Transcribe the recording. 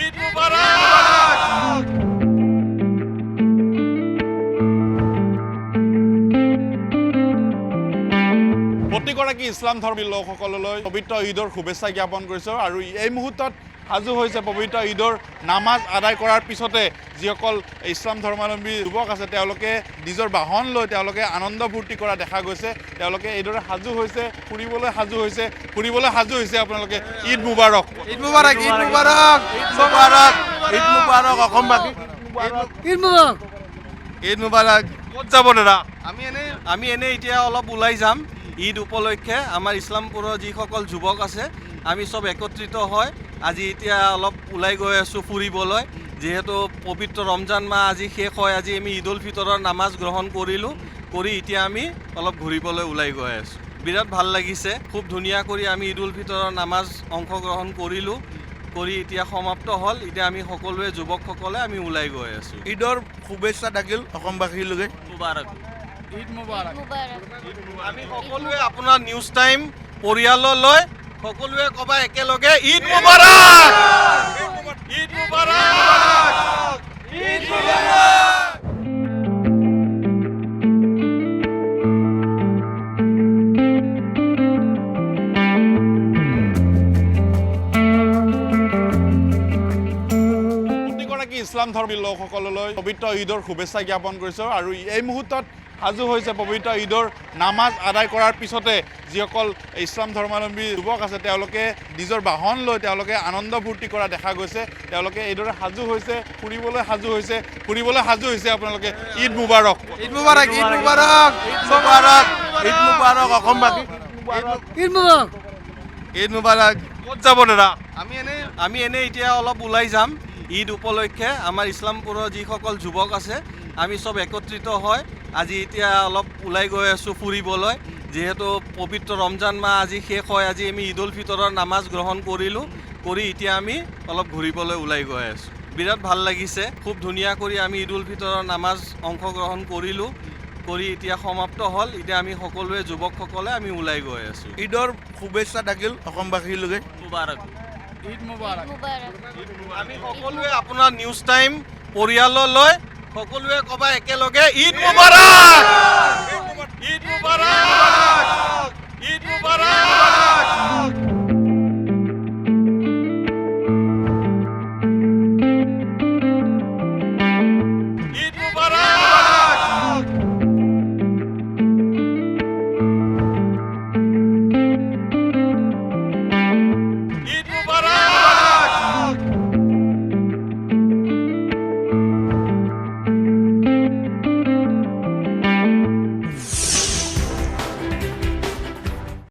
ঈদ মুবাৰক। প্ৰতিগৰাকী ইছলাম ধৰ্মী লোকসকললৈ পবিত্ৰ ঈদৰ শুভেচ্ছা জ্ঞাপন কৰিছোঁ আৰু এই মুহূৰ্তত সাজু হৈছে পবিত্ৰ ঈদৰ নামাজ আদায় কৰাৰ পিছতে যিসকল ইছলাম ধৰ্মাৱলম্বী যুৱক আছে তেওঁলোকে নিজৰ বাহন লৈ তেওঁলোকে আনন্দ ফূৰ্তি কৰা দেখা গৈছে। তেওঁলোকে এইদৰে সাজু হৈছে, ফুৰিবলৈ সাজু হৈছে আপোনালোকে। ঈদ মুবাৰক। ঈদ মুবাৰক, ঈদ মুবাৰক, ঈদ মুবাৰক, ঈদ মুবাৰক অসমবাসী। ঈদ মুবাৰক, ঈদ মুবাৰক। ক'ত যাব দাদা? আমি এনে এতিয়া অলপ ওলাই যাম ঈদ উপলক্ষে। আমাৰ ইছলামপুৰৰ যিসকল যুৱক আছে আমি চব একত্ৰিত হয় আজি এতিয়া অলপ ওলাই গৈ আছোঁ ফুৰিবলৈ। যিহেতু পবিত্ৰ ৰমজান মাহ আজি শেষ হয়, আজি আমি ঈদ উল ফিতৰৰ নামাজ গ্ৰহণ কৰিলোঁ, কৰি এতিয়া আমি অলপ ঘূৰিবলৈ ওলাই গৈ আছোঁ। বিৰাট ভাল লাগিছে, খুব ধুনীয়া কৰি আমি ঈদ উল ফিতৰৰ নামাজ অংশগ্ৰহণ কৰিলোঁ, কৰি এতিয়া সমাপ্ত হ'ল। এতিয়া আমি সকলোৱে যুৱকসকলে আমি ওলাই গৈ আছোঁ। ঈদৰ শুভেচ্ছা থাকিল অসমবাসীলৈকে। মুবাৰক। ঈদ মুবাৰক। আমি সকলোৱে আপোনাৰ নিউজ টাইম পৰিয়াললৈ সকলোৱে ক'বা একেলগে ঈদ মুবাৰক। ঈদ মুবাৰক। ঈদ মুবাৰক। প্ৰতিগৰাকী ইছলাম ধৰ্মী লোকসকললৈ পবিত্ৰ ঈদৰ শুভেচ্ছা জ্ঞাপন কৰিছোঁ আৰু এই মুহূৰ্তত সাজু হৈছে পবিত্ৰ ঈদৰ নামাজ আদায় কৰাৰ পিছতে যিসকল ইছলাম ধৰ্মাৱলম্বী যুৱক আছে তেওঁলোকে নিজৰ বাহন লৈ তেওঁলোকে আনন্দ ফূৰ্তি কৰা দেখা গৈছে। তেওঁলোকে এইদৰে সাজু হৈছে, ফুৰিবলৈ সাজু হৈছে আপোনালোকে। ঈদ মুবাৰক। ঈদ মুবাৰক, ঈদ মুবাৰক, ঈদ মুবাৰক, ঈদ মুবাৰক অসমবাসী। ঈদ মুবাৰক, ঈদ মুবাৰক। ক'ত যাব দাদা? আমি এনে এতিয়া অলপ ওলাই যাম ঈদ উপলক্ষে। আমাৰ ইছলামপুৰৰ যিসকল যুৱক আছে আমি চব একত্ৰিত হয় আজি এতিয়া অলপ ওলাই গৈ আছোঁ ফুৰিবলৈ। যিহেতু পবিত্ৰ ৰমজান মাহ আজি শেষ হয়, আজি আমি ঈদ উল ফিতৰৰ নামাজ গ্ৰহণ কৰিলোঁ, কৰি এতিয়া আমি অলপ ঘূৰিবলৈ ওলাই গৈ আছোঁ। বিৰাট ভাল লাগিছে, খুব ধুনীয়া কৰি আমি ঈদ উল ফিতৰৰ নামাজ অংশগ্ৰহণ কৰিলোঁ, কৰি এতিয়া সমাপ্ত হ'ল। এতিয়া আমি সকলোৱে যুৱকসকলে আমি ওলাই গৈ আছোঁ। ঈদৰ শুভেচ্ছা থাকিল অসমবাসীলৈকে। মুবাৰক। ঈদ মুবাৰক। আমি সকলোৱে আপোনাৰ নিউজ টাইম পৰিয়াললৈ সকলোৱে ক'বা একেলগে ঈদ মুবাৰক। ঈদ মুবাৰক। ঈদ মুবাৰক।